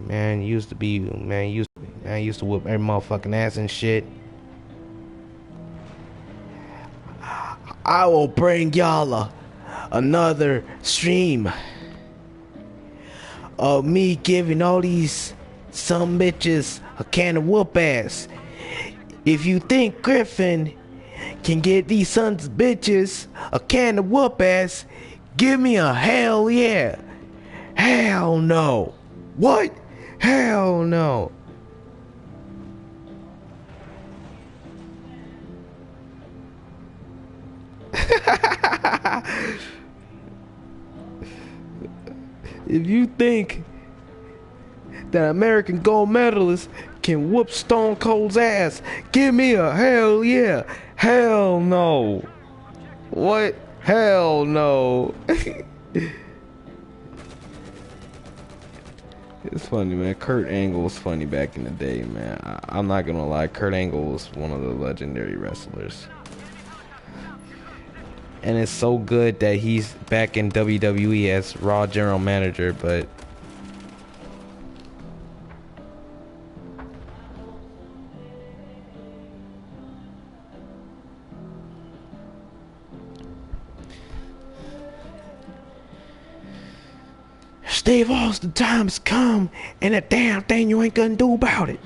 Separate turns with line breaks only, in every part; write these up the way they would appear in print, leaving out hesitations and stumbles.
Man, used to be, used to whoop every motherfucking ass and shit. I will bring y'all another stream of me giving all these some bitches a can of whoop ass. If you think Griffin can get these sons of bitches a can of whoop ass, give me a hell yeah. Hell no. What? Hell no. If you think that American gold medalist can whoop Stone Cold's ass, give me a hell yeah. Hell no. What? Hell no. It's funny, man. Kurt Angle was funny back in the day, man. I'm not gonna lie. Kurt Angle was one of the legendary wrestlers. And it's so good that he's back in WWE as Raw General Manager, but Steve Austin, time's come, and that damn thing you ain't gonna do about it.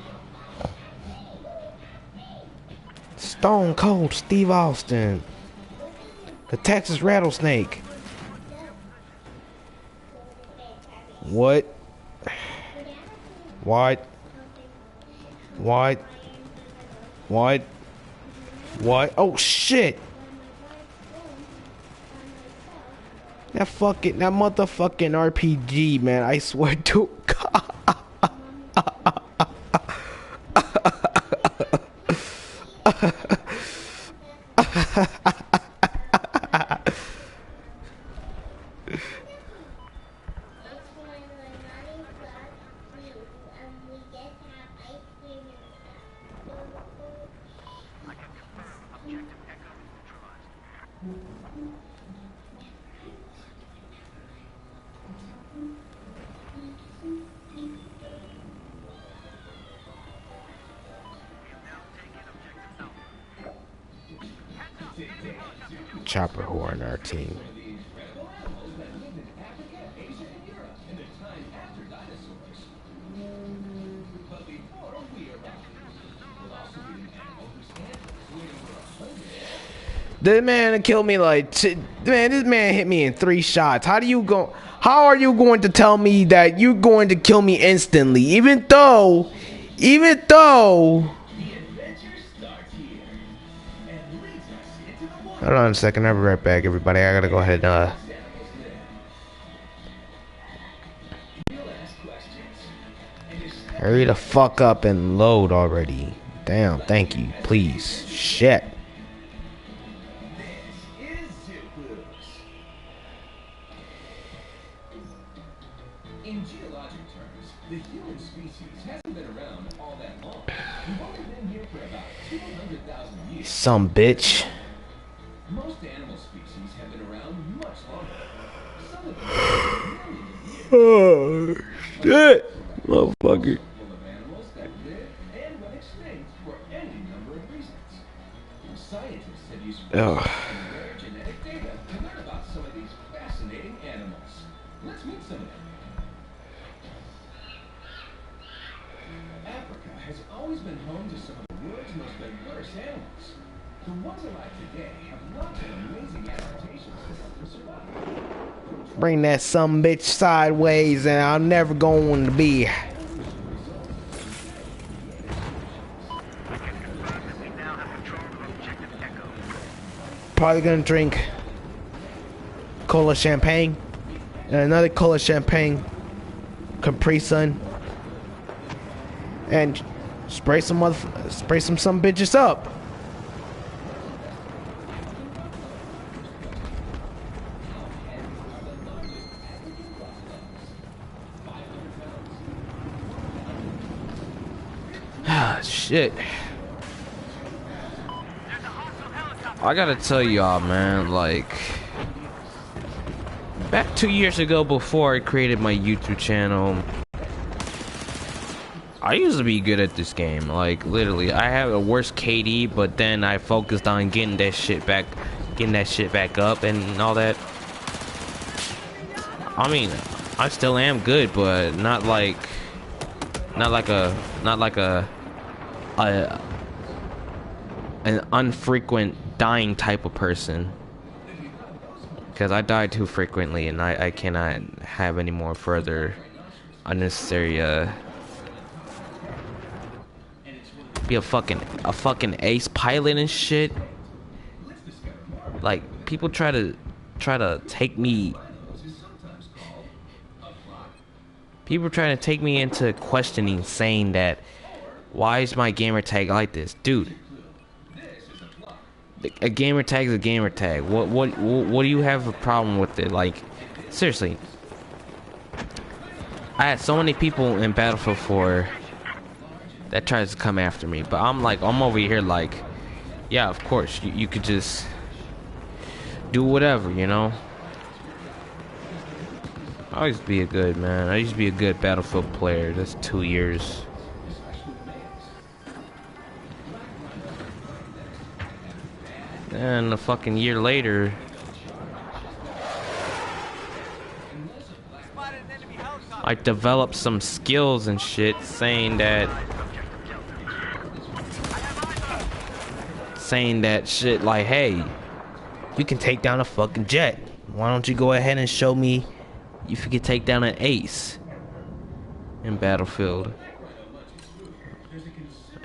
Stone Cold Steve Austin. The Texas Rattlesnake. What? What? What? What? What? Oh shit! That motherfucking RPG, man, I swear to God. Chopper who are in our team. This man killed me like man, this man hit me in 3 shots. How are you going to tell me that you're going to kill me instantly, even though hold on a second, I'll be right back, everybody. I gotta go ahead and hurry the fuck up and load already. Damn, thank you, please. Shit.
In geologic terms, the human species hasn't been around all that long. We've only been here for about 200,000 years.
Some bitch.
Most animal species have been around much longer. Some of them
Oh shit, motherfucker.
full of animals that live and went extinct for any number of reasons. Scientists have used rare genetic data to learn about some of these fascinating animals. Let's meet some of them. Africa has always been home to some of the world's most diverse animals. The ones alive today have lots of amazing adaptations to help them survive.
Bring that some bitch sideways and I'm never going to be. Probably gonna drink cola champagne and another cola champagne Capri Sun and spray some bitches up. Ah, shit. I gotta tell y'all, man, like, back 2 years ago before I created my YouTube channel,
I used to be good at this game. Like literally, I have a worse KD, but then I focused on getting that shit back up and all that. I mean, I still am good, but not like an unfrequent dying type of person. Because I die too frequently, and I cannot have any more further unnecessary be a fucking ace pilot and shit. Like people try to take me. People trying to take me into questioning, saying that why is my gamer tag like this, dude? A gamer tag is a gamer tag. What do you have a problem with it? Like, seriously. I had so many people in Battlefield 4 that tries to come after me, but I'm over here like, yeah, of course you could just do whatever, you know. I used to be a good man. I used to be a good Battlefield player. That's 2 years. And a fucking year later, I developed some skills and shit, saying that shit like, hey, you can take down a fucking jet. Why don't you go ahead and show me if you can take down an ace in Battlefield?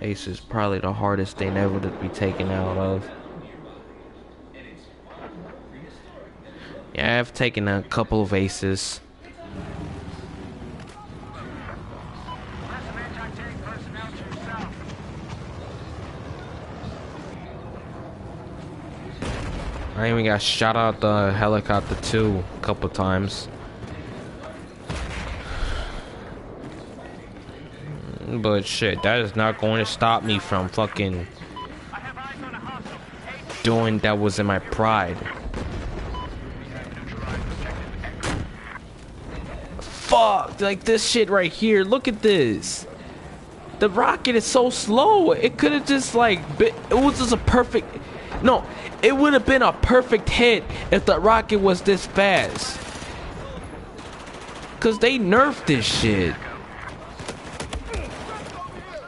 Ace is probably the hardest thing ever to be taken out of. Yeah, I've taken a couple of aces. I even got shot out the helicopter too a couple times. But shit, that is not going to stop me from fucking doing that was in my pride. Fuck, like this shit right here. Look at this. The rocket is so slow. It could have just like been, it was just a perfect. No, it would have been a perfect hit if the rocket was this fast. Cause they nerfed this shit.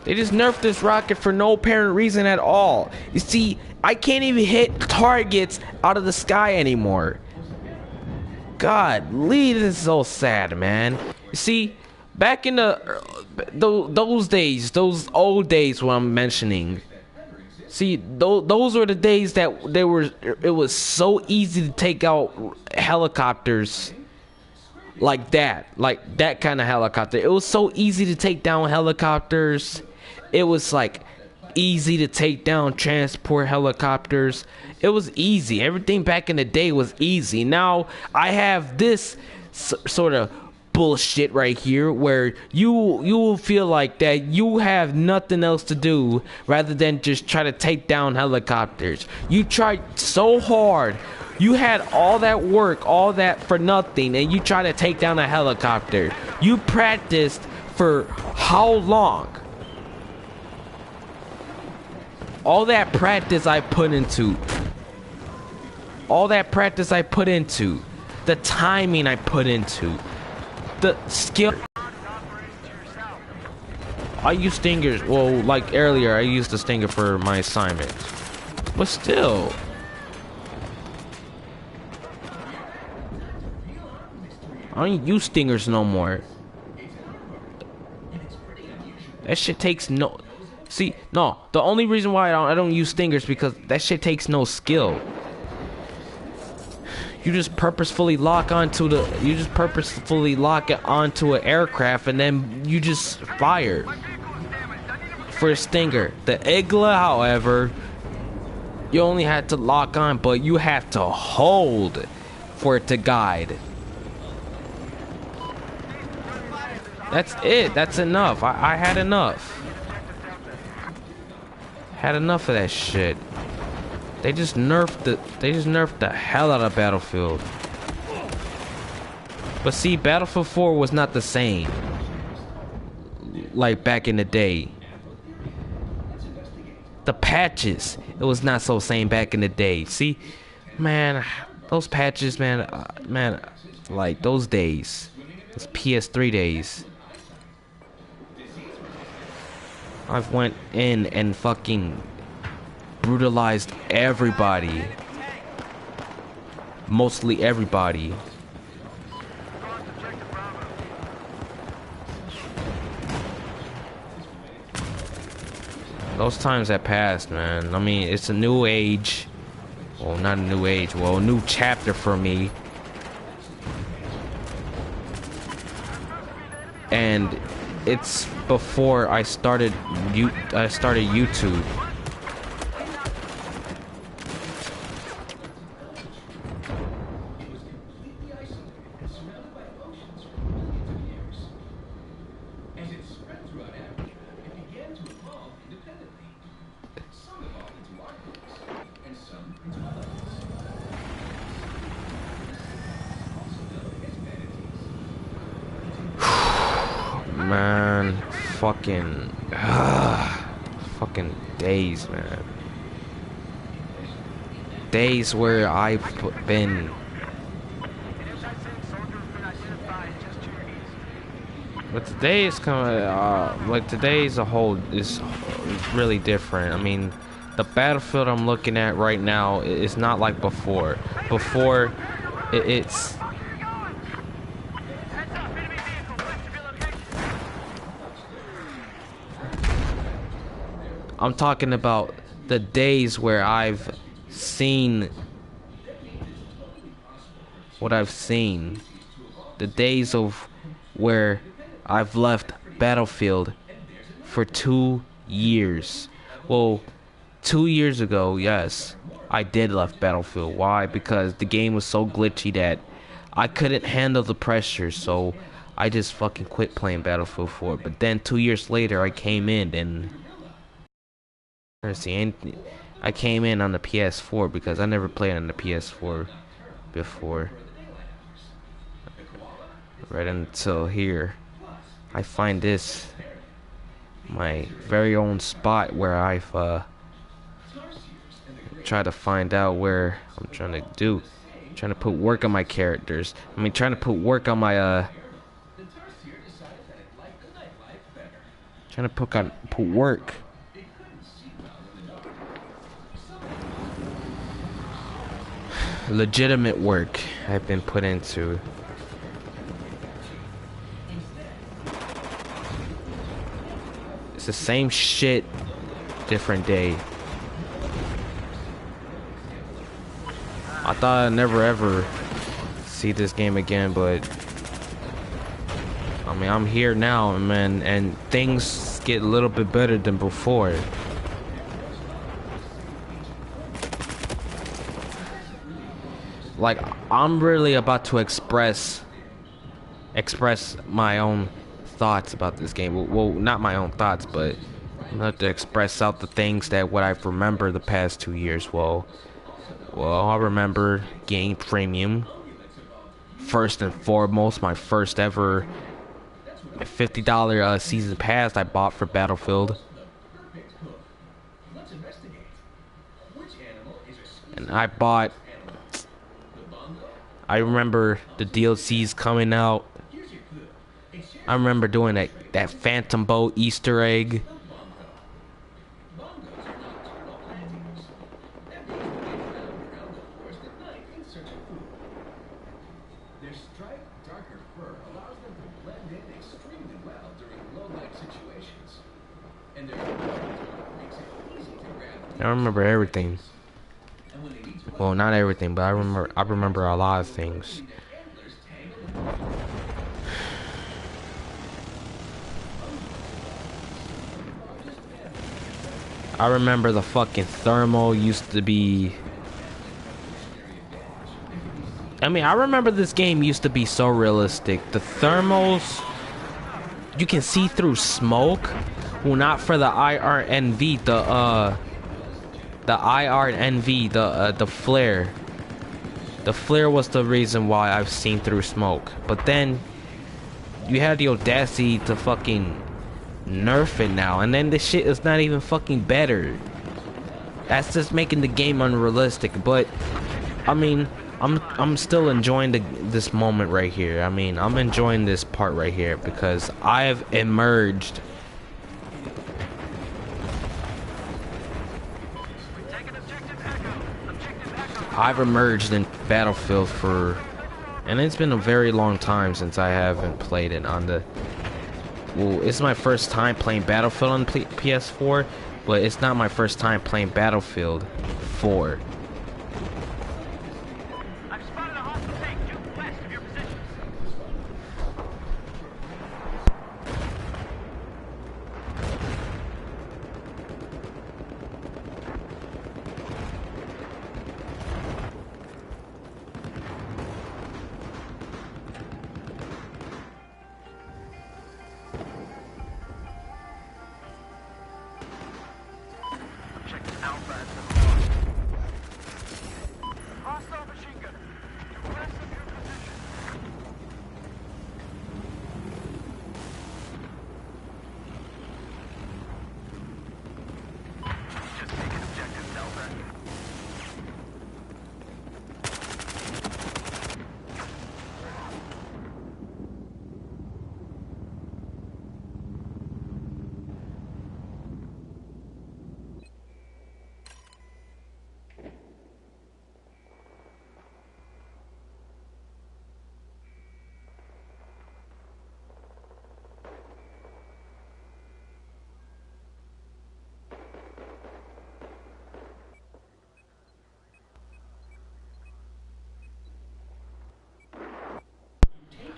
They just nerfed this rocket for no apparent reason at all. You see, I can't even hit targets out of the sky anymore. God, Lee, this is so sad, man. You see, back in those days, those old days when I'm mentioning. See, those were the days that it was so easy to take out helicopters like that kind of helicopter. It was so easy to take down helicopters. It was like easy to take down transport helicopters. It was easy. Everything back in the day was easy. Now I have this sort of bullshit right here where you will feel like that you have nothing else to do rather than just try to take down helicopters. You tried so hard. You had all that work, all that for nothing, and you try to take down a helicopter. You practiced for how long? All that practice I put into. All that practice I put into. The timing I put into. The skill. I use stingers. Well, like earlier, I used the stinger for my assignment. But still. I don't use stingers no more. That shit takes no... See, no. The only reason why I don't use stingers because that shit takes no skill. You just purposefully lock onto the... You just purposefully lock it onto an aircraft and then you just fire. For a stinger. The Igla, however, you only had to lock on, but you have to hold for it to guide. That's it. That's enough. I had enough. Had enough of that shit. They just nerfed the hell out of Battlefield. But see, Battlefield 4 was not the same. like back in the day. The patches, it was not so same back in the day. See, man, those patches, man, like those days, those PS3 days. I've went in and fucking brutalized everybody. Mostly everybody. Those times have passed, man. I mean, it's a new age. Well, not a new age. Well, a new chapter for me. And it's before I started YouTube. Man, fucking days, man. Days where I've been. But today is kind of like today as a whole is really different. I mean, the battlefield I'm looking at right now is not like before. Before, it's. I'm talking about the days where I've seen what I've seen. The days of where I've left Battlefield for 2 years. Well, 2 years ago, yes, I did left Battlefield. Why? Because the game was so glitchy that I couldn't handle the pressure, so I just fucking quit playing Battlefield 4. But then 2 years later, I came in and I came in on the PS4 because I never played on the PS4 before. Right until here. I find this my very own spot where I've tried to find out where I'm trying to put work on my characters. I mean, trying to put work on my trying to put work. Legitimate work I've been put into. It's the same shit, different day. I thought I'd never ever see this game again, but I mean, I'm here now, man, and things get a little bit better than before. Like, I'm really about to express my own thoughts about this game. Well, not my own thoughts, but I'm about to express out the things that what I've remembered the past 2 years. Well, I remember getting premium. First and foremost, my first ever $50 season pass I bought for Battlefield. And I remember the DLCs coming out. I remember doing that Phantom Boat Easter egg. I remember everything. Well, not everything, but I remember a lot of things. I remember the fucking thermal used to be. I mean, I remember this game used to be so realistic. The thermals, you can see through smoke. Well, not for the IRNV, the IRNV, the flare. The flare was the reason why I've seen through smoke. But then you had the audacity to fucking nerf it now, and then this shit is not even fucking better. That's just making the game unrealistic. But I mean, I'm still enjoying this moment right here. I mean, I'm enjoying this part right here because I've emerged. I've emerged in Battlefield and it's been a very long time since I haven't played it on the. Well, it's my first time playing Battlefield on PS4, but it's not my first time playing Battlefield 4.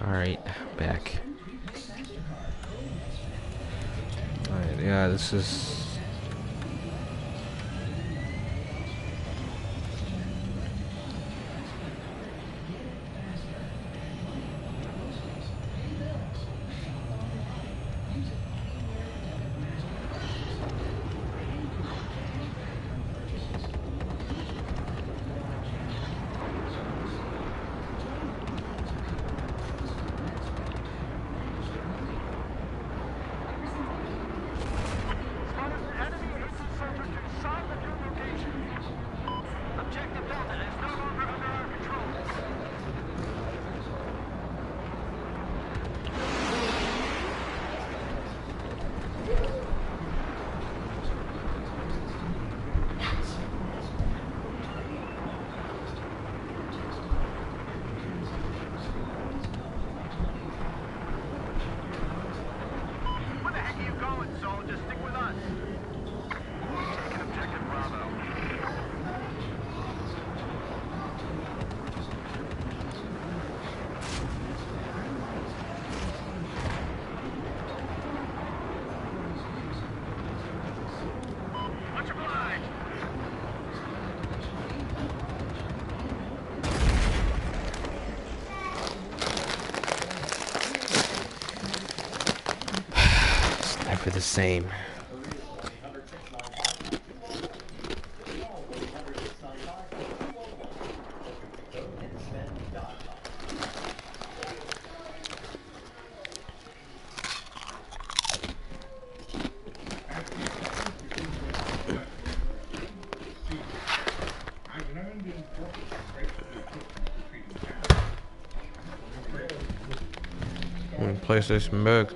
Alright, back. Alright, yeah, this is. Never the same. PlayStation back.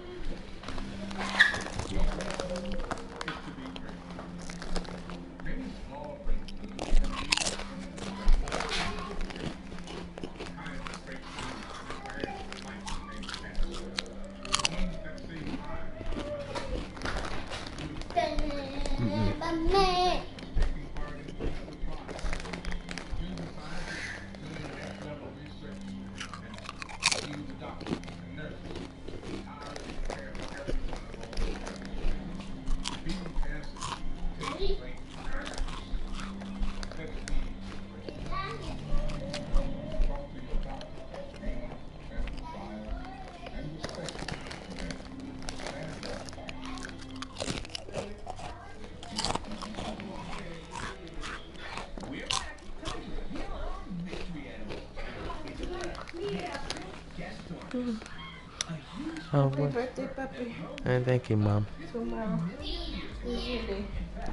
Oh,
Happy
what?
birthday, puppy.
And thank you, Mom.
Tomorrow is your day.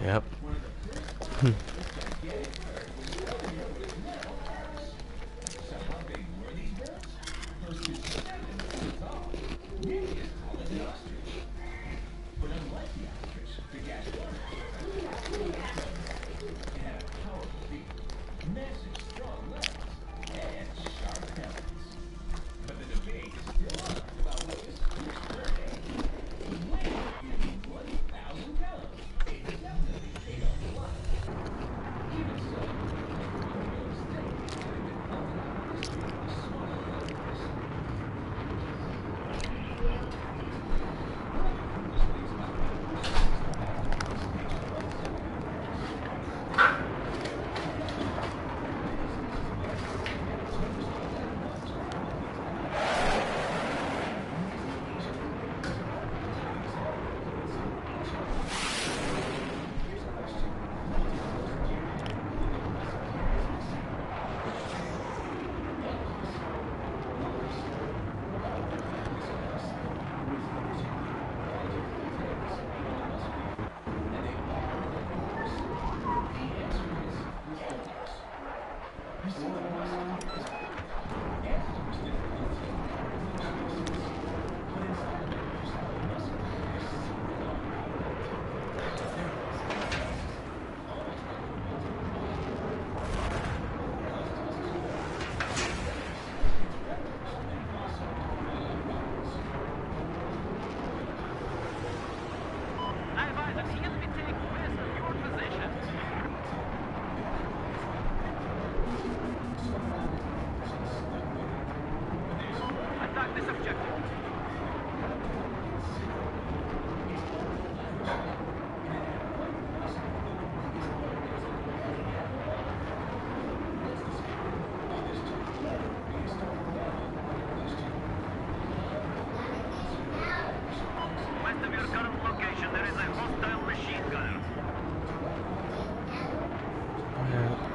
Yep.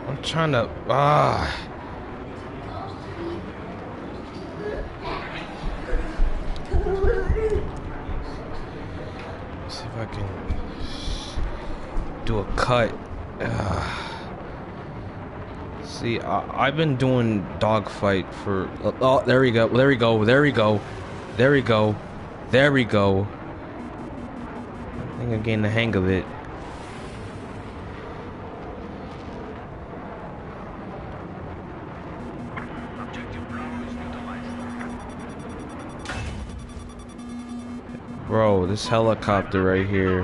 I'm trying to. See if I can do a cut. See, I've been doing dogfight for. Oh, there we go. There we go. There we go. There we go. There we go. I think I'm getting the hang of it. Bro, this helicopter right here.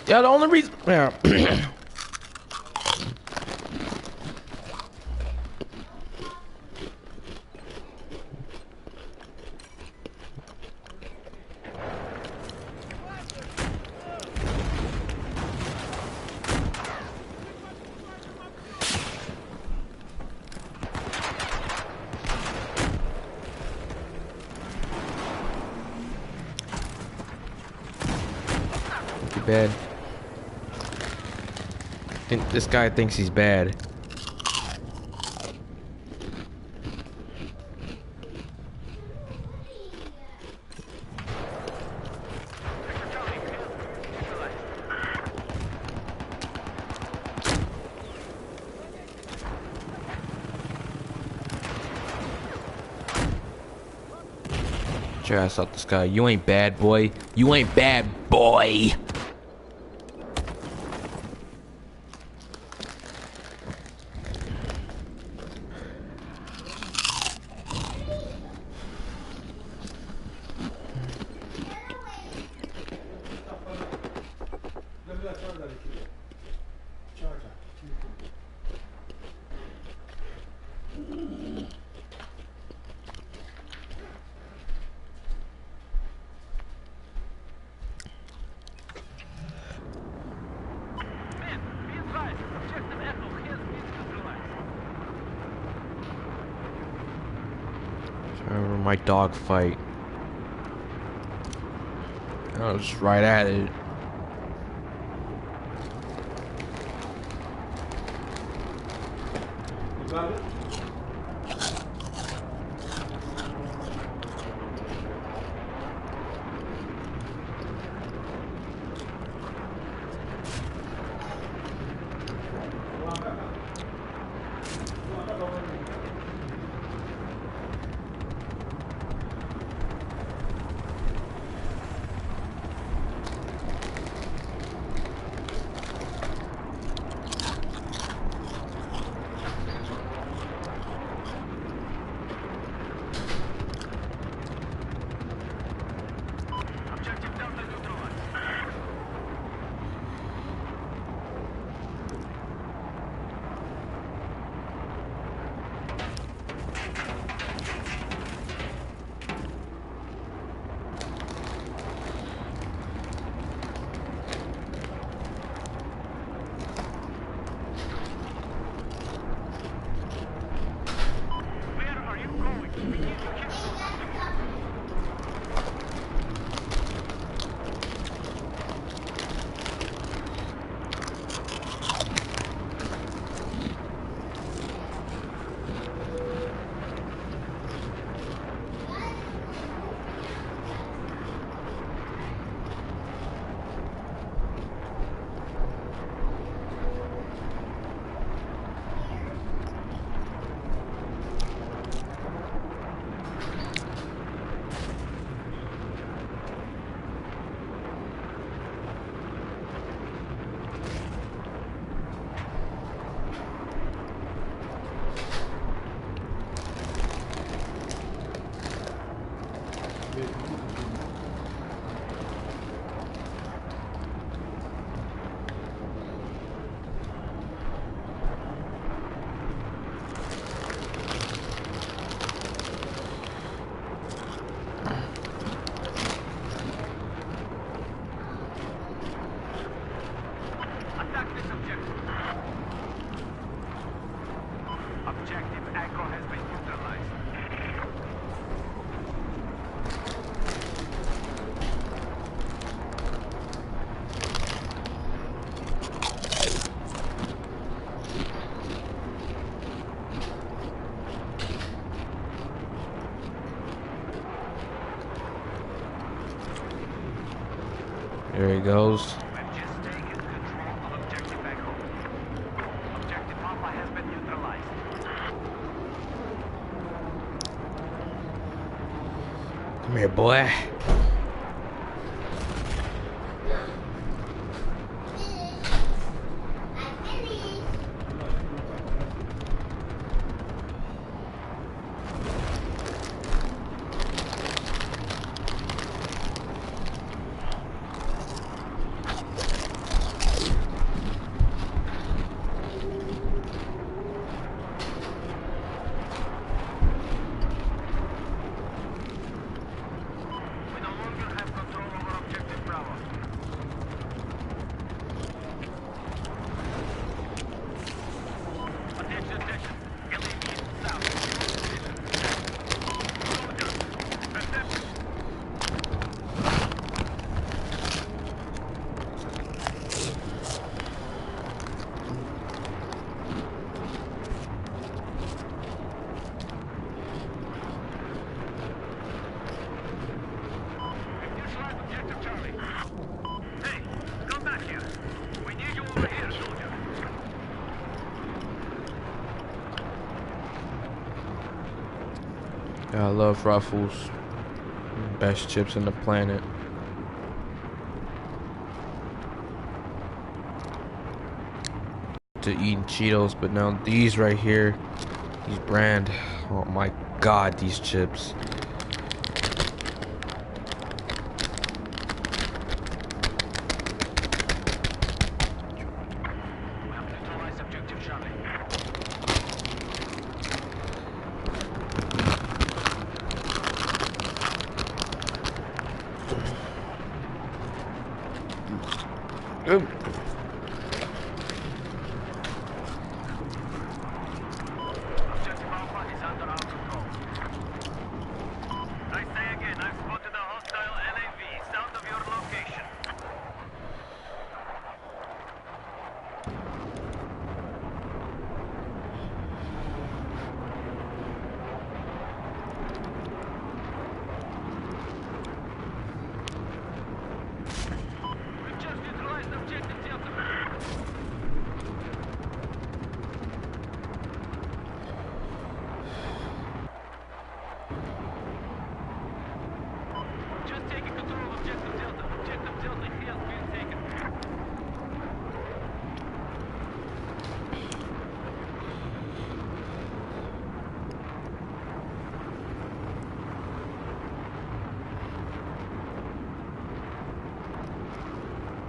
Yeah, the only reason. Yeah. Bad. This guy thinks he's bad. Get your ass out this guy. You ain't bad, boy. You ain't bad, boy. Remember my dog fight. I was right at it.
You got it?
There he goes. Come here, boy. I love Ruffles. Best chips on the planet. To eating Cheetos, but now these right here, these brand, oh my god, these chips. Oop.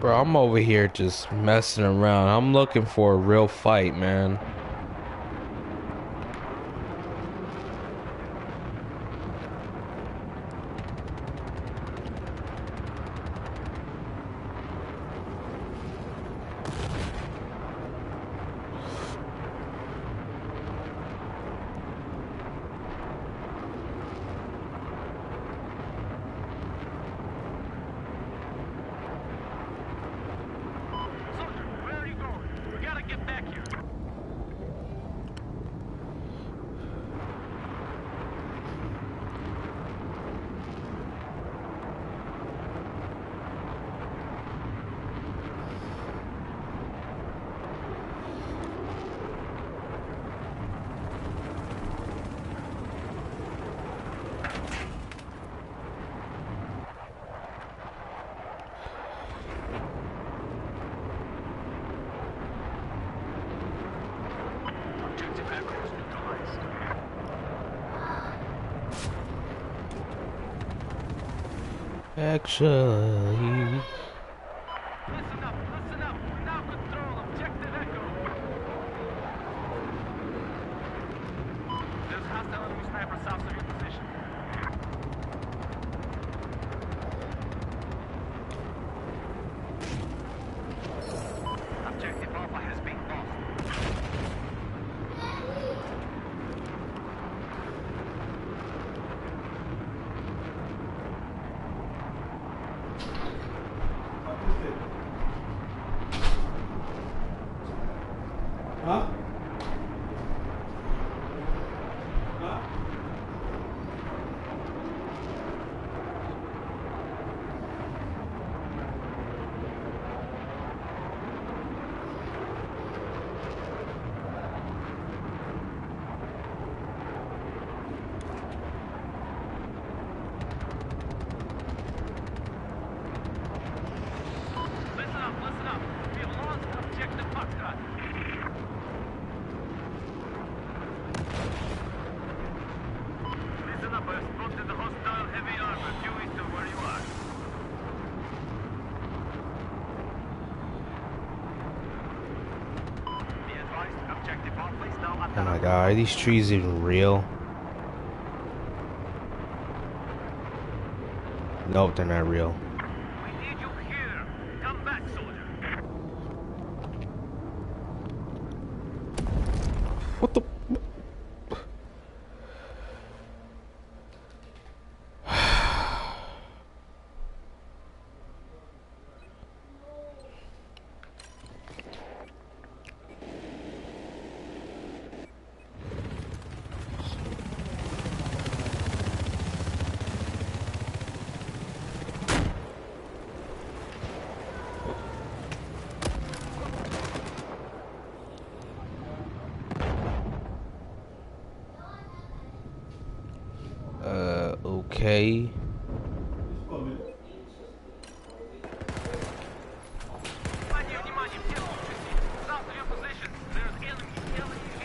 Bro, I'm over here just messing around. I'm looking for a real fight, man. Actually,
Listen up, listen up. We're now control objective Echo. There's hostile enemy sniper south of your position. Objective Alpha has been lost.
god, are these trees even real? Nope, they're not real.
We need you here. Come back, soldier.
What the? Okay.
Внимание, внимание, все слушайте. South of your position. There's enemy LAV.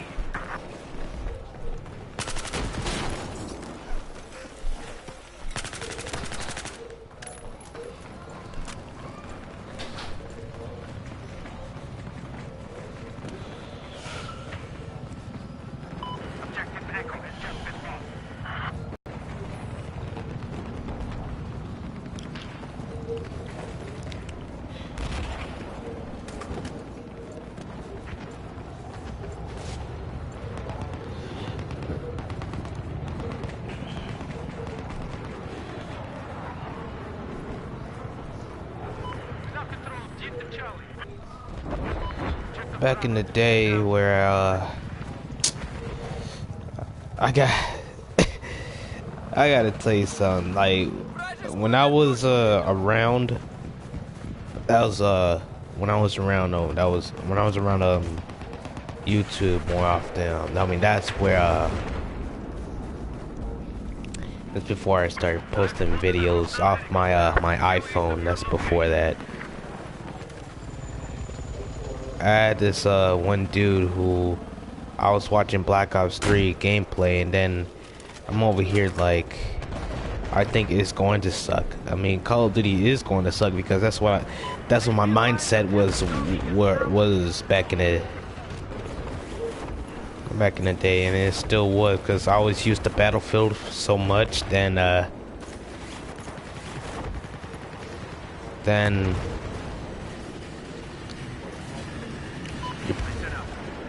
Objective Echo has just been lost. Now control, keep the Charlie.
Back in the day where I got I gotta tell you something, like when I was around, that was when I was around that was when I was around YouTube more often. I mean that's where that's before I started posting videos off my my iPhone. That's before that. I had this one dude who I was watching Black Ops 3 gameplay, and then I'm over here like I think it's going to suck. I mean, Call of Duty is going to suck because that's what my mindset was back in the day, and it still was because I always used the Battlefield so much. Then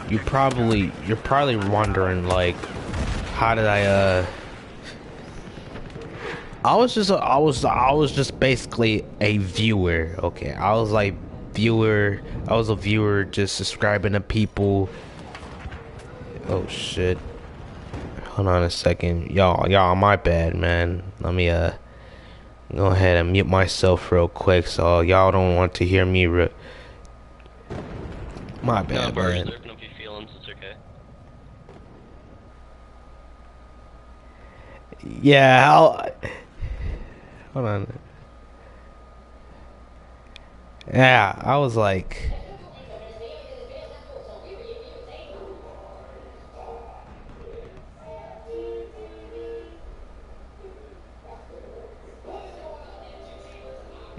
you're probably wondering like, how did I was just basically a viewer. Okay, I was a viewer just subscribing to people. Oh shit. Hold on a second. Y'all, my bad, man. Let me go ahead and mute myself real quick so y'all don't want to hear me my bad, man.
Slurping up your feelings, it's okay.
Yeah, hold on. Yeah, I was like,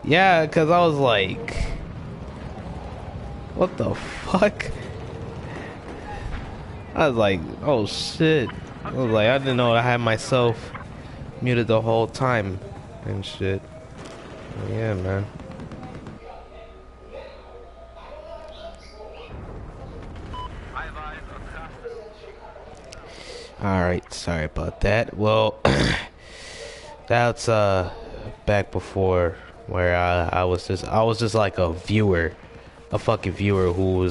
yeah, because I was like, what the fuck? I was like, oh shit. I was like, I didn't know I had myself muted the whole time and shit. Yeah, man. Alright, sorry about that. Well, that's back before where I was just like a viewer, a fucking viewer who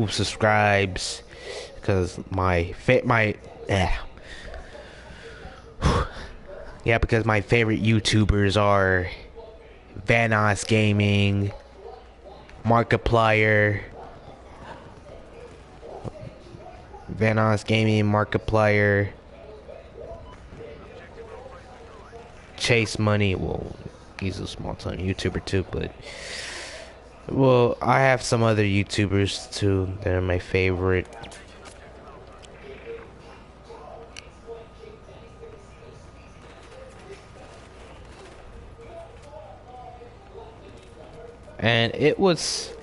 subscribes because because my favorite YouTubers are Vanos Gaming, Markiplier, Chase Money. Well, he's a small time YouTuber too, but well, I have some other YouTubers too that are my favorite. And it's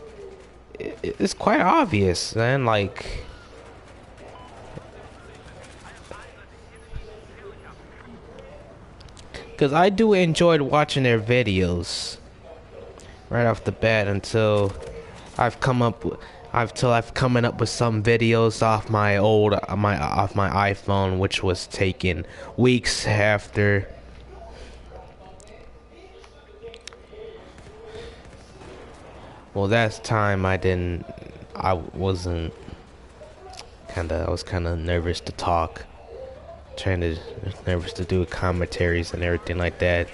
quite obvious, man. Like, Cause I do enjoy watching their videos right off the bat until I've come up with I've coming up with some videos off my iPhone, which was taken weeks after. Well, that's time I was kind of nervous to talk, nervous to do commentaries and everything like that.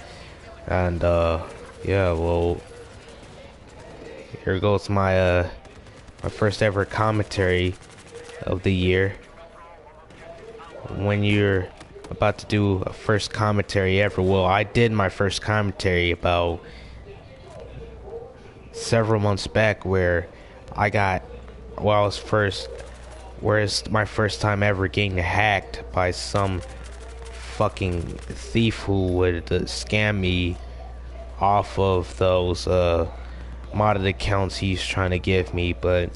And yeah, well, here goes my my first ever commentary of the year. When you're about to do a first commentary ever, well, I did my first commentary about several months back where it's my first time ever getting hacked by some fucking thief who would scam me off of those modded accounts he's trying to give me. But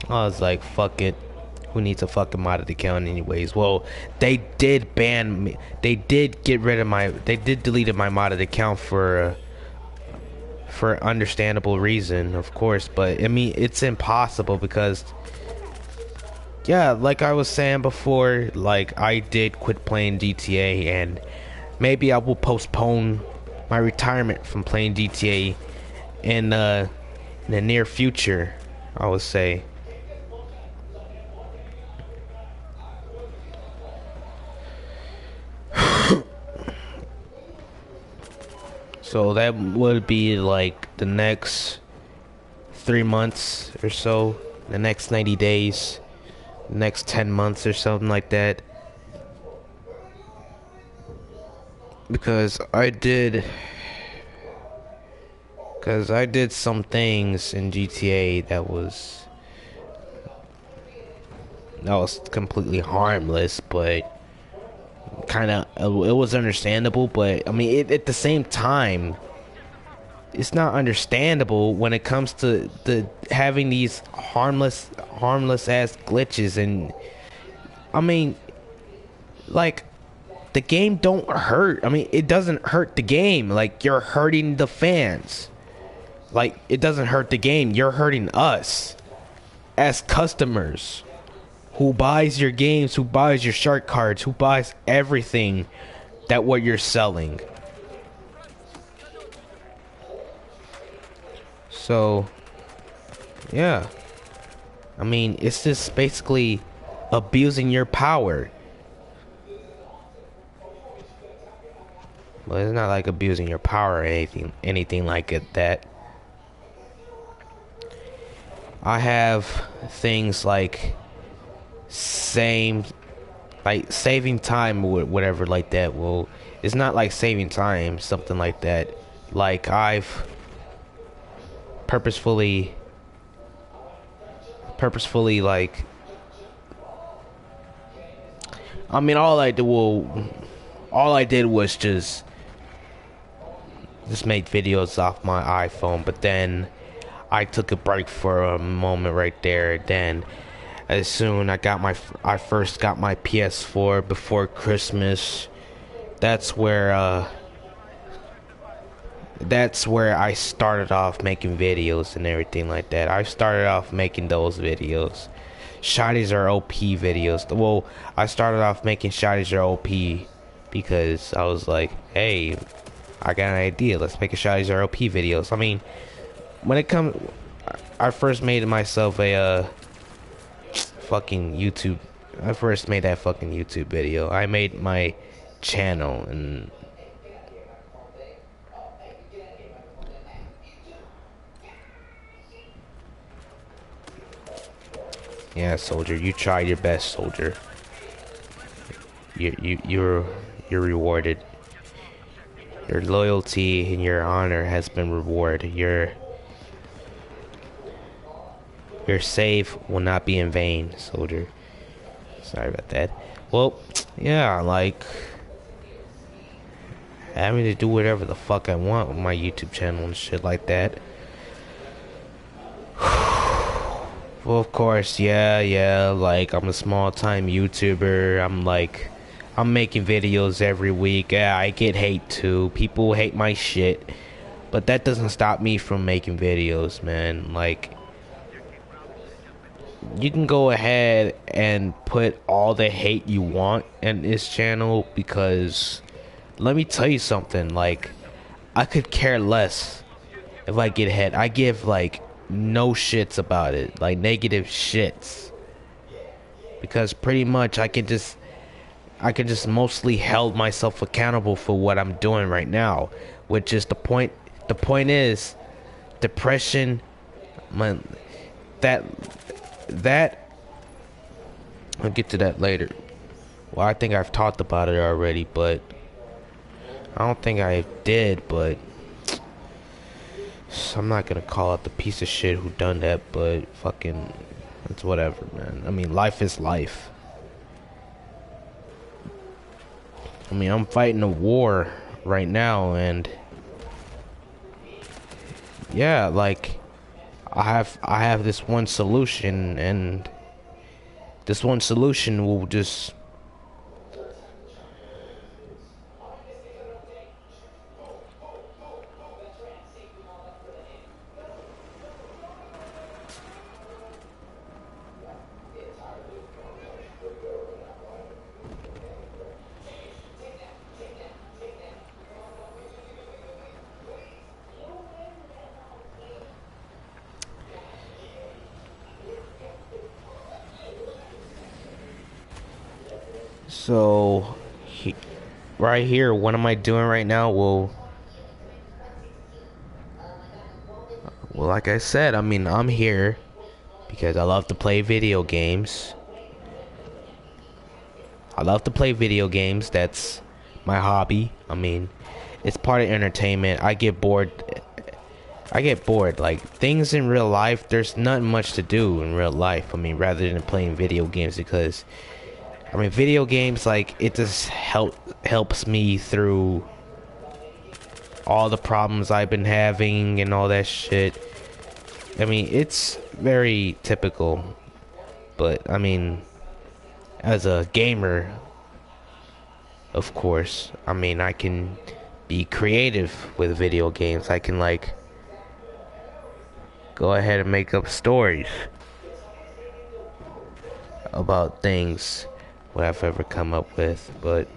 I was like, fuck it, who needs a fucking modded account anyways? Well, they did ban me, they did deleted my modded account for understandable reason, of course. But I mean, it's impossible because, yeah, like I was saying before, like I did quit playing GTA, and maybe I will postpone my retirement from playing GTA in the near future, I would say. So that would be like the next 3 months or so, the next 90 days, the next 10 months or something like that. Because I did some things in GTA that was completely harmless, but kind of it was understandable. But I mean, at the same time, it's not understandable when it comes to having these harmless ass glitches. And I mean, like, the game don't hurt. I mean, it doesn't hurt the game. Like, you're hurting the fans. Like, it doesn't hurt the game. You're hurting us as customers. Who buys your games, who buys your shark cards, who buys everything that what you're selling. So, yeah. I mean, it's just basically abusing your power. Well, it's not like abusing your power or anything like that. I have things like saving time or whatever like that. Well, it's not like saving time, something like that. Like, I've purposefully like, I mean, all I did was just make videos off my iPhone. But then I took a break for a moment right there. Then as soon I first got my PS4 before Christmas. That's where I started off making videos and everything like that. I started off making those videos. Shotties are OP videos. Well, I started off making Shotties are OP because I was like, hey, I got an idea. Let's make a Shotties are OP videos. I mean, when it comes, I first made myself a fucking YouTube. I first made that fucking YouTube video. I made my channel, and yeah, soldier, you tried your best, soldier. You're rewarded. Your loyalty and your honor has been rewarded. Your save will not be in vain, soldier. Sorry about that. Well, yeah, like, having to do whatever the fuck I want with my YouTube channel and shit like that. Well, of course, yeah, like, I'm a small time YouTuber. I'm like, I'm making videos every week. Yeah, I get hate too. People hate my shit. But that doesn't stop me from making videos, man. Like, you can go ahead and put all the hate you want in this channel, because let me tell you something, like, I could care less if I get hate. I give like no shits about it, like negative shits, because pretty much I can just mostly held myself accountable for what I'm doing right now, which is the point. The point is depression, that I'll get to that later. Well, I think I've talked about it already, but I don't think I did, but I'm not gonna call out the piece of shit who done that, but fucking, it's whatever, man. I mean, life is life. I mean, I'm fighting a war right now, and yeah, like, I have this one solution, and this one solution will just so right here, what am I doing right now? Well, like I said, I mean, I'm here because I love to play video games. I love to play video games. That's my hobby. I mean, it's part of entertainment. I get bored. Like, things in real life, there's not much to do in real life. I mean, rather than playing video games, because I mean, video games, like, it just helps me through all the problems I've been having and all that shit. I mean, it's very typical, but I mean, as a gamer, of course, I mean, I can be creative with video games. I can, like, go ahead and make up stories about things what I've ever come up with, but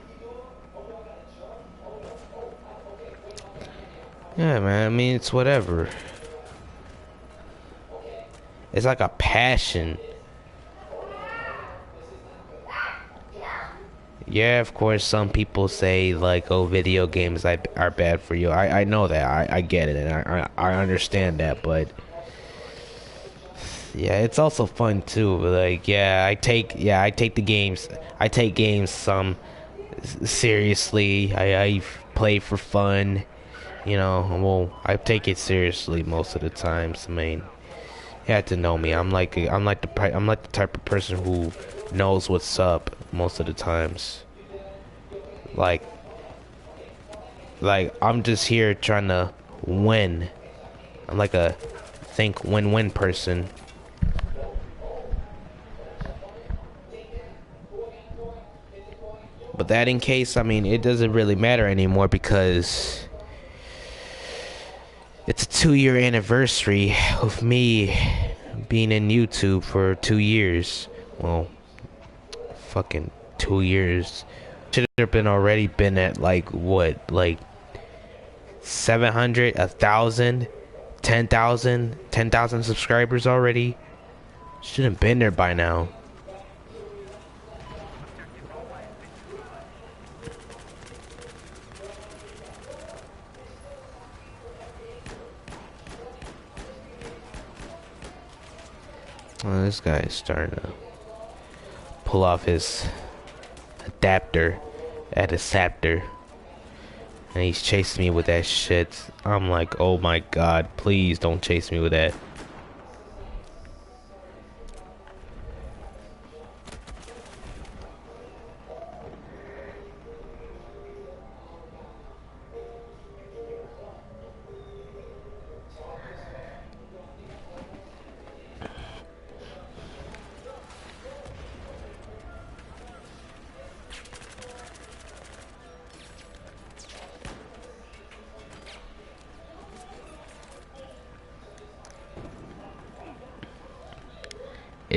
yeah, man, I mean, it's whatever. It's like a passion. Yeah, of course, some people say, like, oh, video games are bad for you. I know that. I get it, and I understand that, but yeah, it's also fun too. Like, I take games seriously. I play for fun, you know. Well, I take it seriously most of the times. I mean, you have to know me. I'm like the type of person who knows what's up most of the times. Like I'm just here trying to win. I'm like a think win-win person. But that in case, I mean, it doesn't really matter anymore, because it's a 2-year anniversary of me being in YouTube for 2 years. Well, fucking 2 years. Should have been at like what, like 700, 1,000, 10,000 subscribers already. Should have been there by now. Well, this guy is starting to pull off his adapter at a sapter, and he's chasing me with that shit. I'm like, oh my god, please don't chase me with that.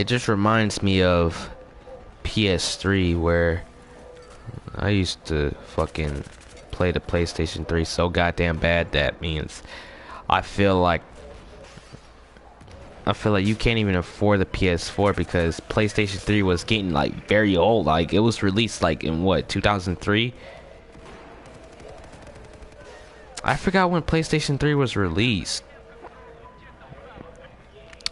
it just reminds me of PS3, where I used to fucking play the PlayStation 3 so goddamn bad that means I feel like you can't even afford the PS4 because PlayStation 3 was getting like very old. Like it was released like in what, 2003? I forgot when PlayStation 3 was released.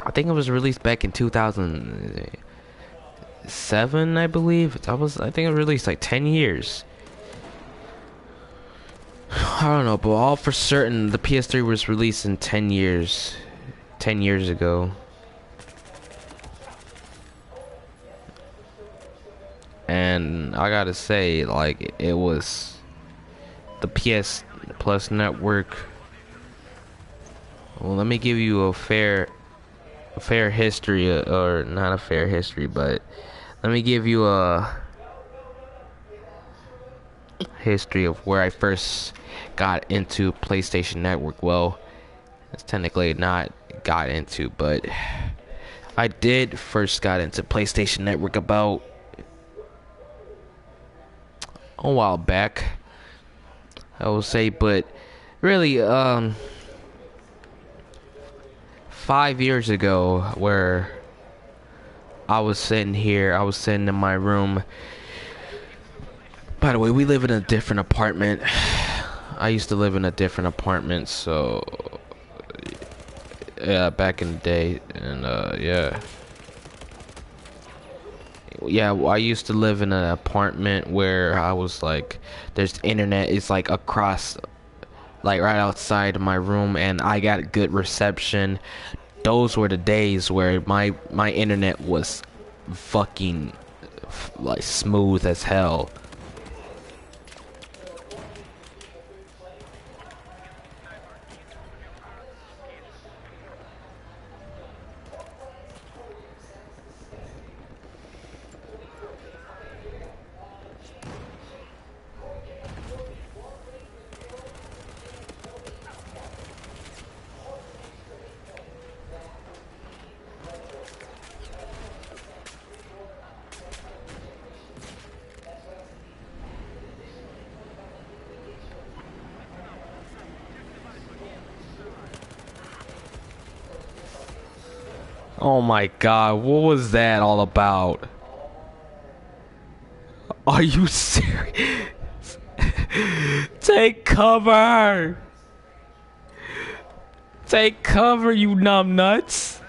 I think it was released back in 2007, I believe. I think it was released like 10 years. I don't know, but all for certain the PS3 was released in 10 years. 10 years ago. And I gotta say, like, it was the PS Plus network. Well, let me give you a fair history, or not a fair history, but let me give you a history of where I first got into PlayStation Network. Well, it's technically not got into, but I did first got into PlayStation Network about a while back, I will say, but really 5 years ago, where I was sitting in my room. By the way, we live in a different apartment. I used to live in a different apartment, so yeah, back in the day, and yeah, I used to live in an apartment where I was like, there's internet, it's like across, like right outside of my room, and I got good reception. Those were the days where my internet was fucking like smooth as hell. Oh my god, what was that all about? Are you serious? Take cover! Take cover, you numb nuts!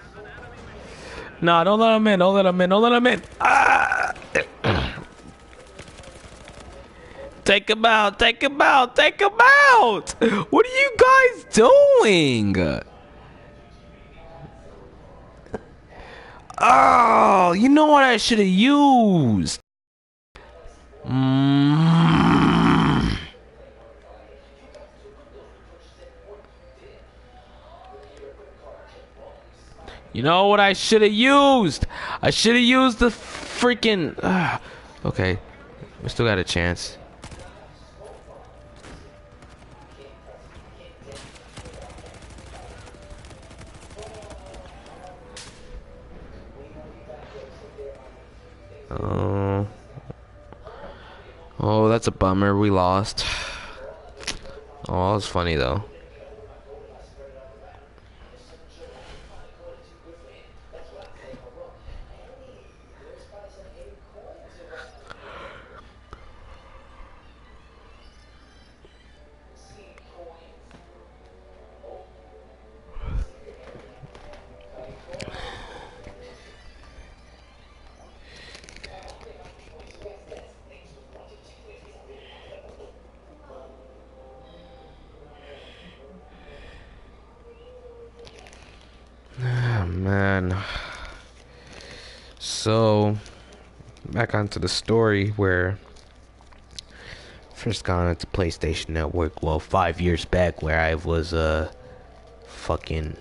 Nah, don't let him in, don't let him in, don't let him in! Ah! Take him out, take him out, take him out! What are you guys doing? Oh, you know what I should have used? You know what I should have used? I should have used the freaking... okay, we still got a chance. Oh, that's a bummer. We lost. Oh, that was funny though. Man, so back onto the story where first got into PlayStation Network. Well, 5 years back, where I was fucking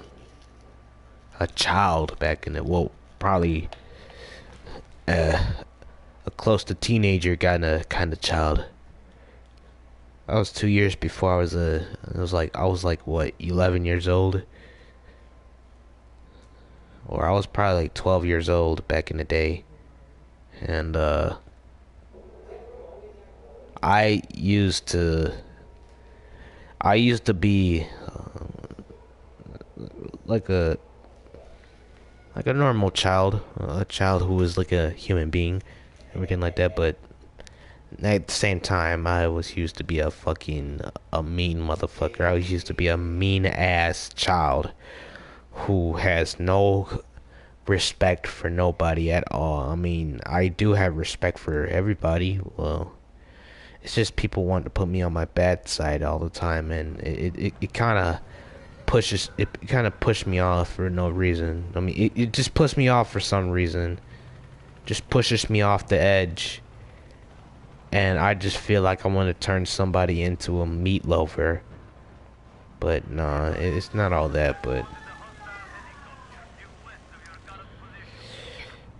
a child back in the, well, probably a close to teenager kind of child. I was 2 years before I was I was like what, 11 years old. or I was probably like 12 years old back in the day. And I used to be like a normal child, a child who was like a human being, everything like that. But at the same time, I was used to be a mean motherfucker. I was used to be a mean ass child who has no respect for nobody at all. I mean, I do have respect for everybody. Well, it's just people want to put me on my bad side all the time, and it kind of pushed me off for no reason. I mean, it just puts me off for some reason. Just pushes me off the edge, and I just feel like I want to turn somebody into a meat loafer. But nah, it's not all that. But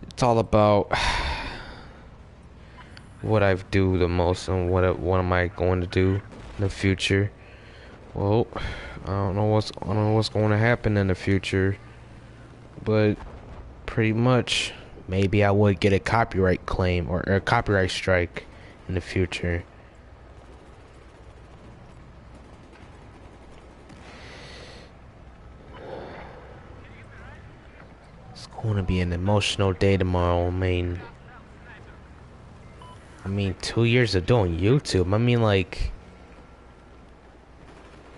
it's all about what I do the most and what am I going to do in the future. Well, I don't know what's going to happen in the future, but pretty much maybe I would get a copyright claim or a copyright strike in the future. It's going to be an emotional day tomorrow. I mean 2 years of doing YouTube. I mean, like,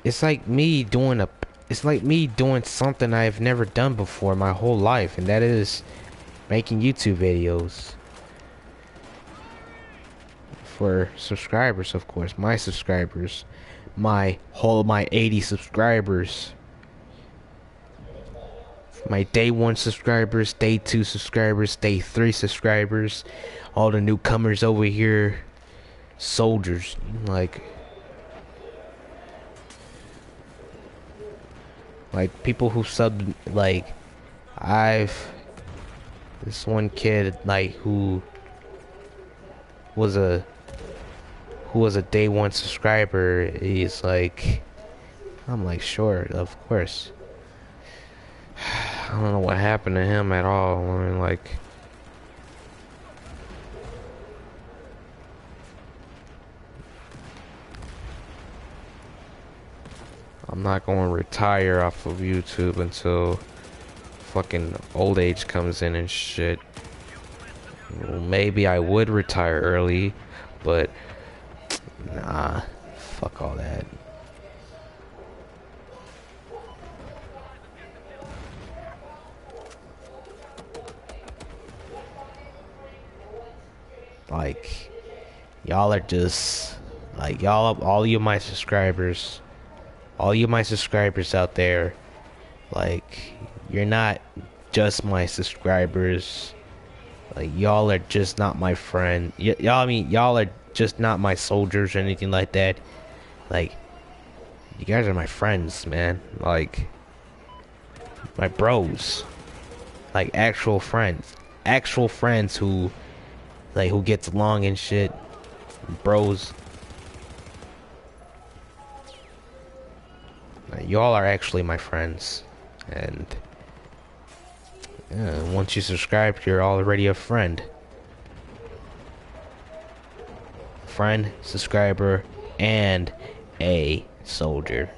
it's like me doing something I've never done before my whole life, and that is making YouTube videos for subscribers, of course, my subscribers, my 80 subscribers, my day 1 subscribers, day 2 subscribers, day 3 subscribers, all the newcomers over here, soldiers, like people who subbed. Like, this one kid, like, who was a day 1 subscriber. He's like, I'm like, sure, of course. I don't know what happened to him at all. I mean, like, I'm not going to retire off of YouTube until fucking old age comes in and shit. Well, maybe I would retire early, but nah, fuck all that. Like, y'all are just, like, all you my subscribers, all you my subscribers out there, like, you're not just my subscribers. Like, y'all are just not my friend. Y'all are just not my soldiers or anything like that. Like, you guys are my friends, man. Like, my bros. Like, actual friends who, like, who gets along and shit. Bros. Like, y'all are actually my friends. And yeah, once you subscribe, you're already a friend. Friend, subscriber, and a soldier.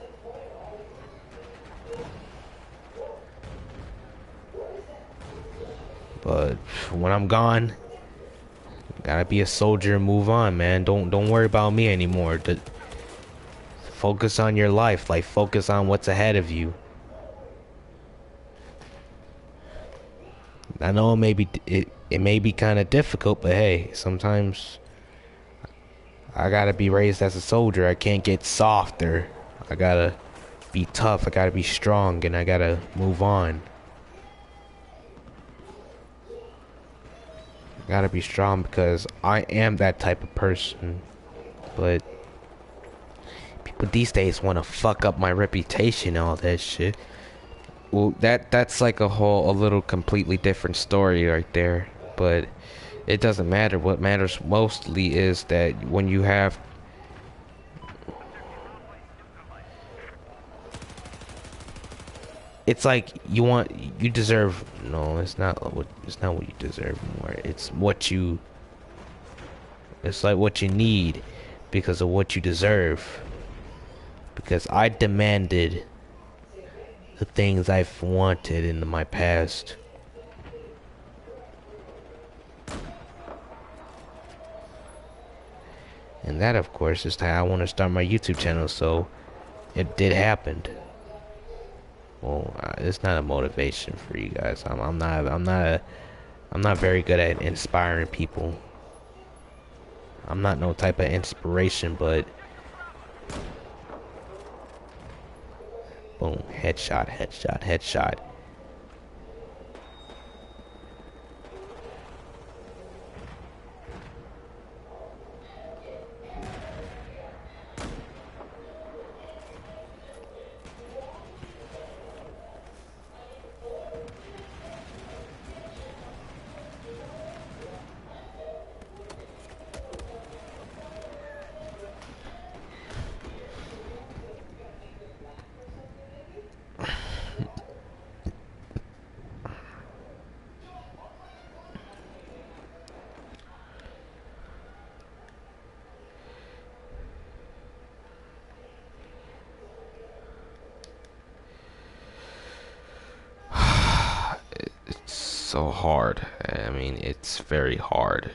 But when I'm gone, gotta be a soldier and move on, man. Don't worry about me anymore. Focus on your life. Like, focus on what's ahead of you. I know it may be kind of difficult, but hey, sometimes I gotta be raised as a soldier. I can't get softer. I gotta be tough. I gotta be strong, and I gotta move on. I gotta be strong because I am that type of person. But people these days want to fuck up my reputation and all that shit. Well, that's like a little completely different story right there. But it doesn't matter. What matters mostly is that when you have it's like you deserve. No, it's not what you deserve more. It's like what you need because of what you deserve. Because I demanded the things I've wanted in my past. And that, of course, is how I want to start my YouTube channel, so it did happen. Well, it's not a motivation for you guys. I'm not very good at inspiring people. I'm not no type of inspiration, but boom, headshot, headshot, headshot. So hard. I mean, it's very hard.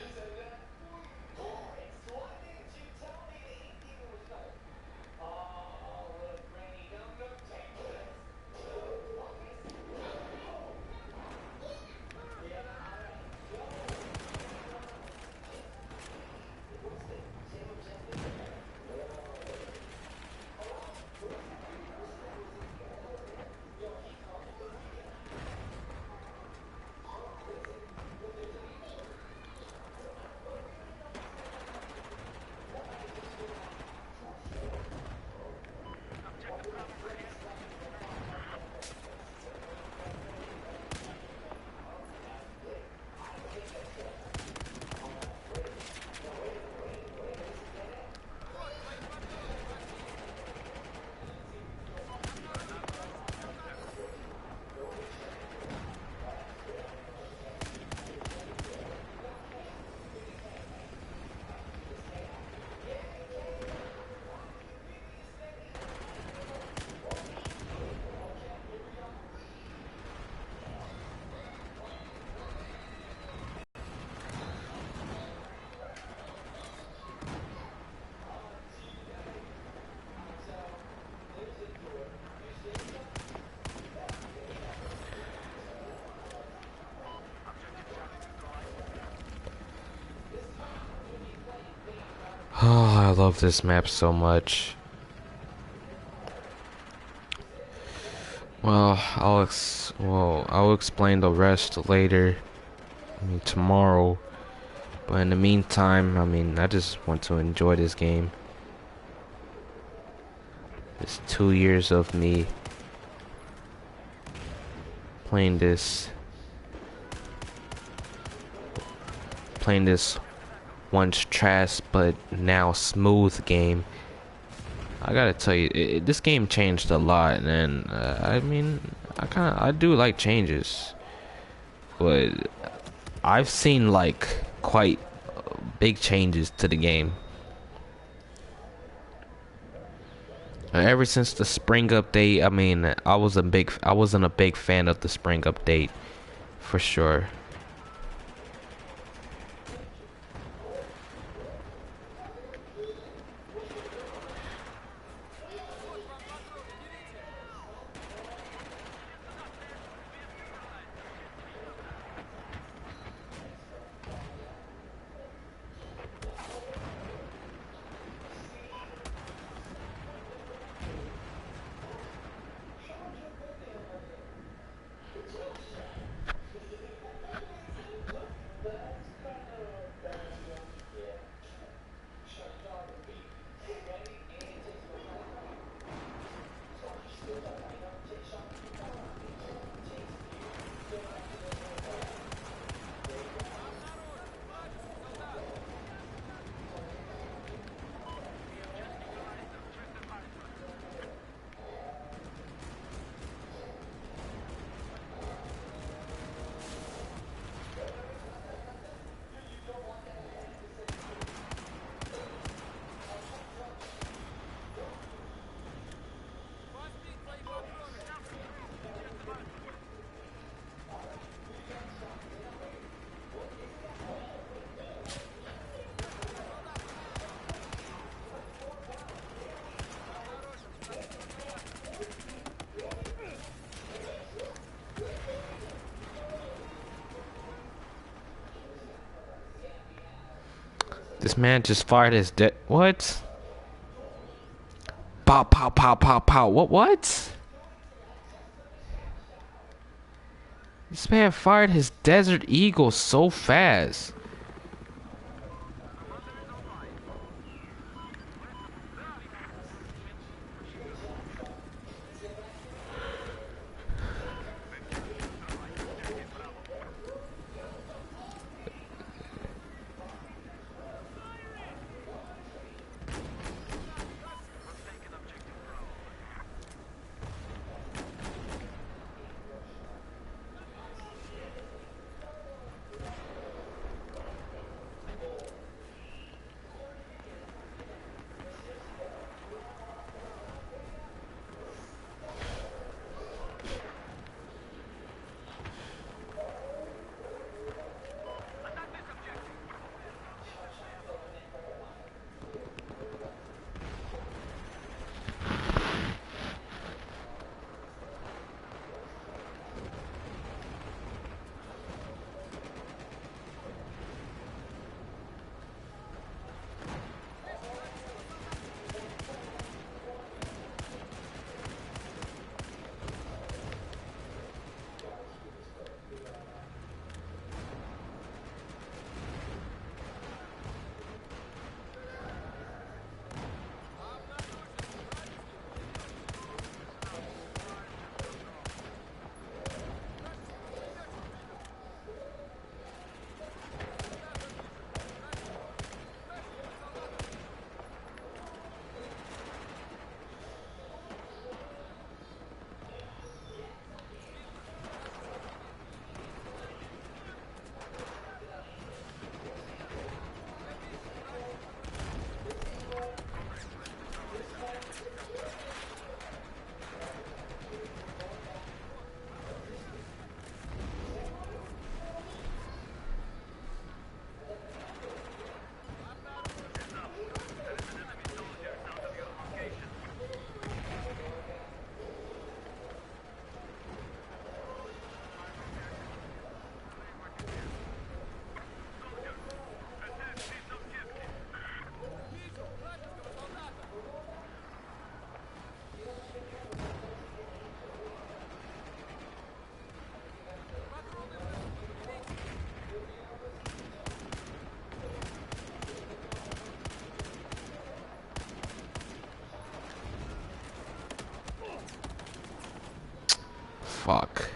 Oh, I love this map so much. Well, I'll explain the rest later. I mean, tomorrow. But in the meantime, I mean, I just want to enjoy this game. It's 2 years of me playing this once trash but now smooth game. I gotta tell you, this game changed a lot, and I mean, I do like changes, but I've seen like quite big changes to the game. Ever since the spring update, I mean, I wasn't a big fan of the spring update, for sure. This man just fired his what? Pow, pow, pow, pow, pow. What? This man fired his Desert Eagle so fast. Fuck.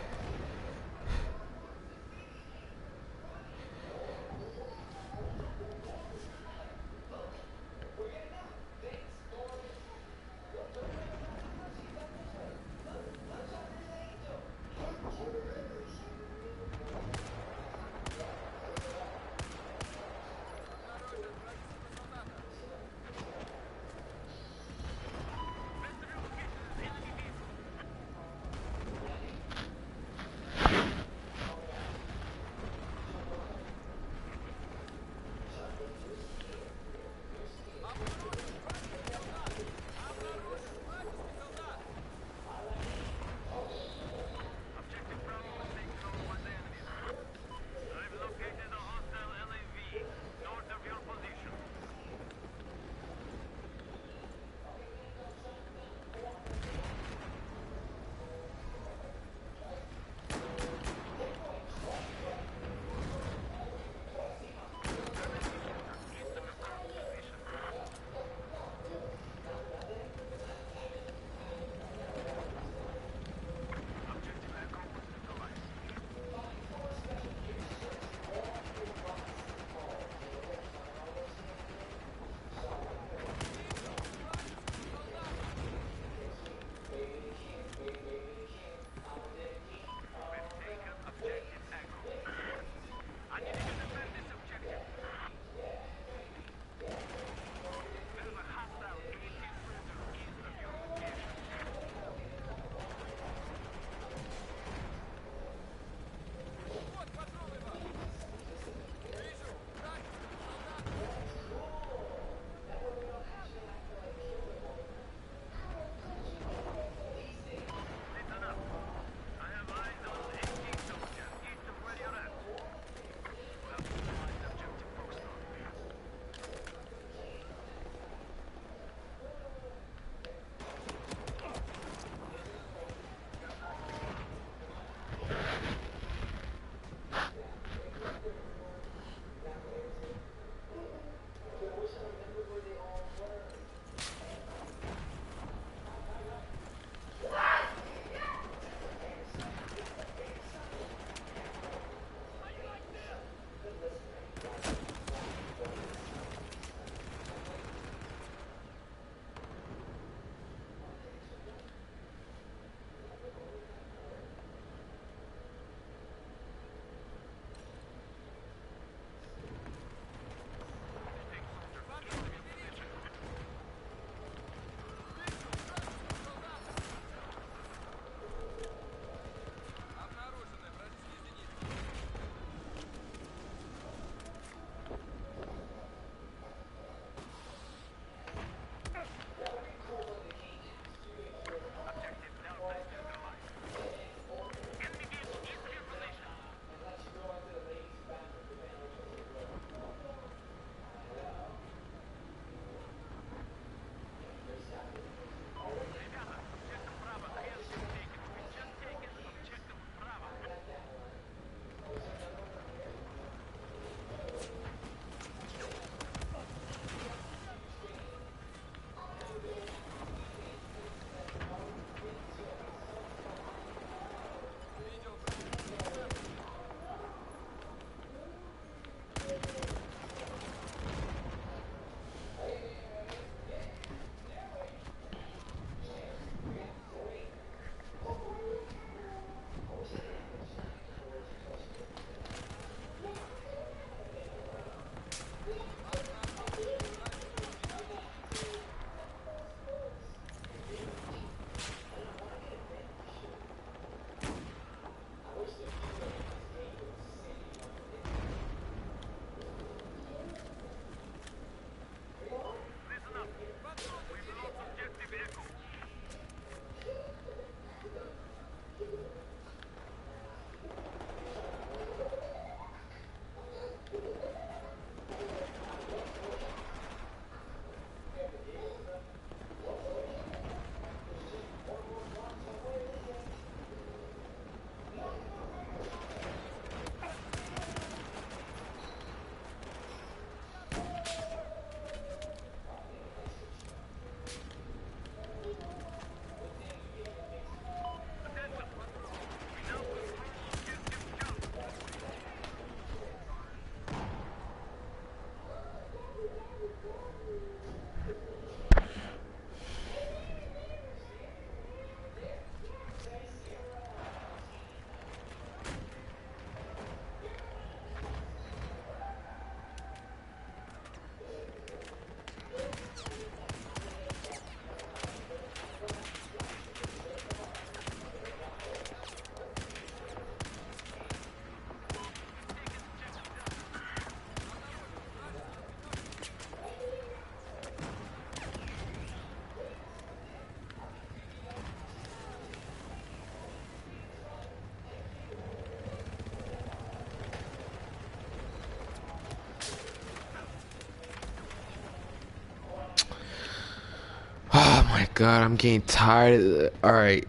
God, I'm getting tired. All right,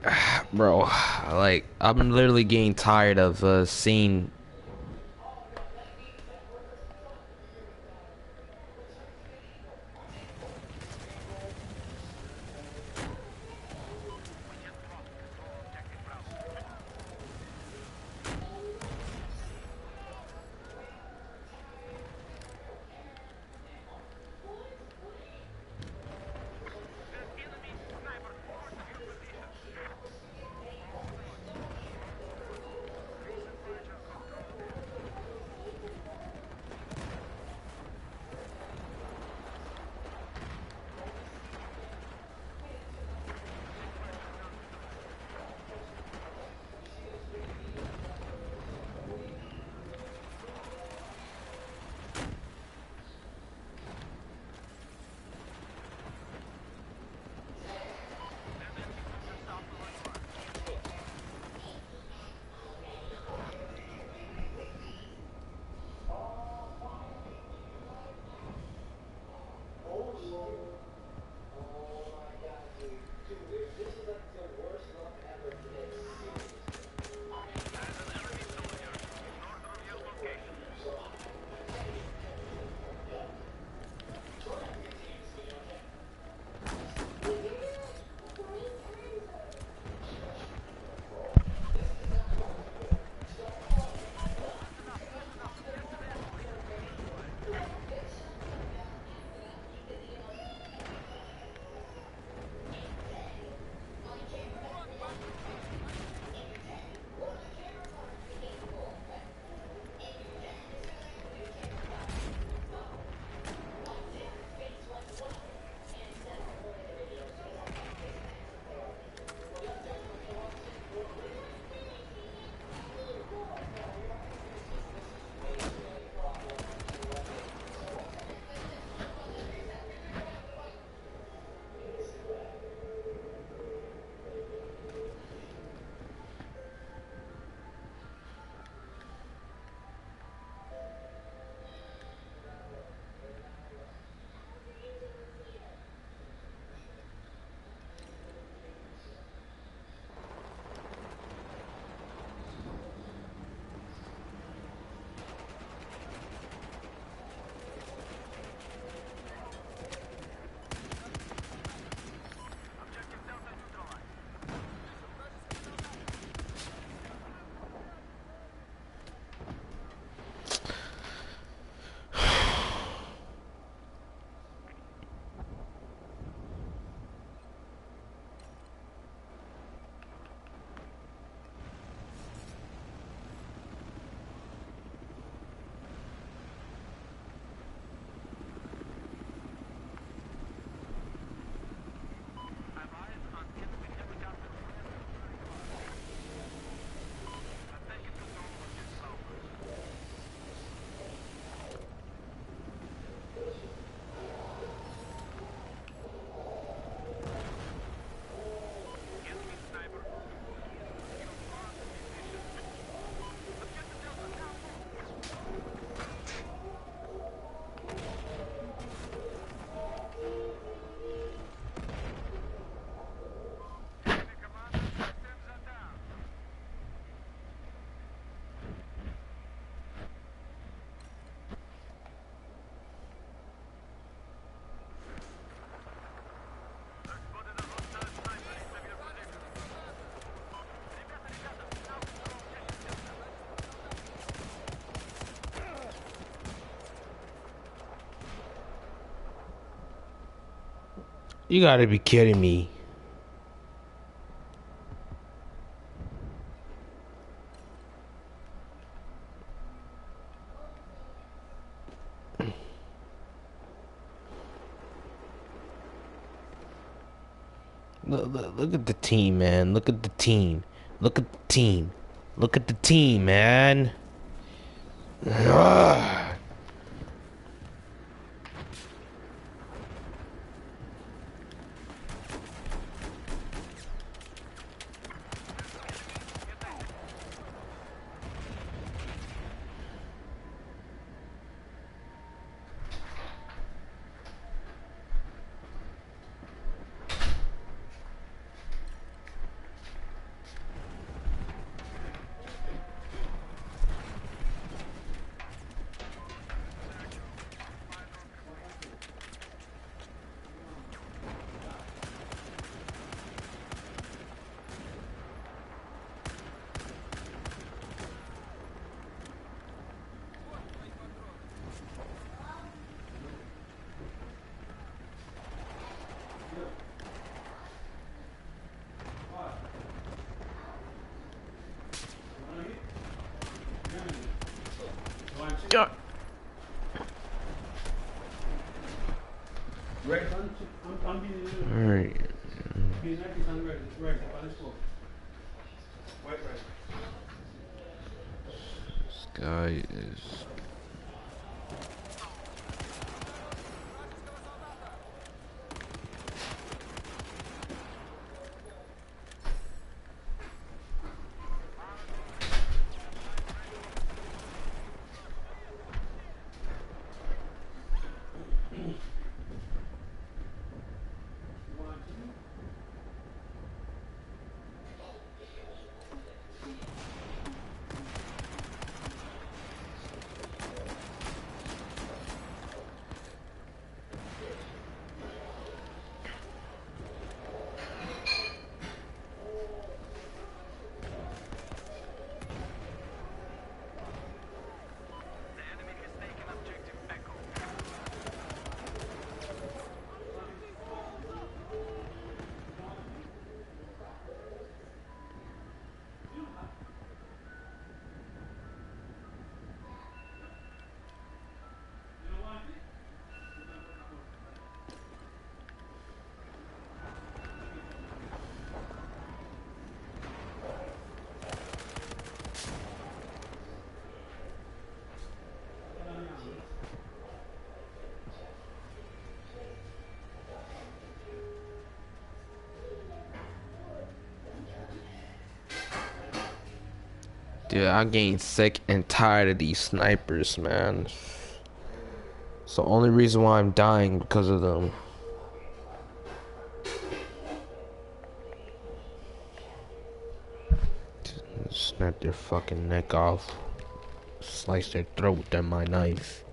bro. Like, I'm literally getting tired of seeing.
You gotta be kidding me. Look at the team, man. Look at the team. Look at the team. Look at the team, man. Ugh.
God. Alright. This guy is. Dude, I'm getting sick and tired of these snipers, man. It's the only reason why I'm dying, because of them. Snap their fucking neck off. Slice their throat with my knife.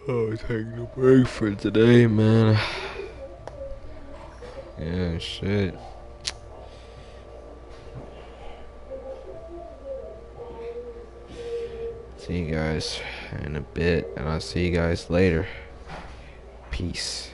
Oh, taking a break for today, man. Yeah, shit. See you guys in a bit, and I'll see you guys later. Peace.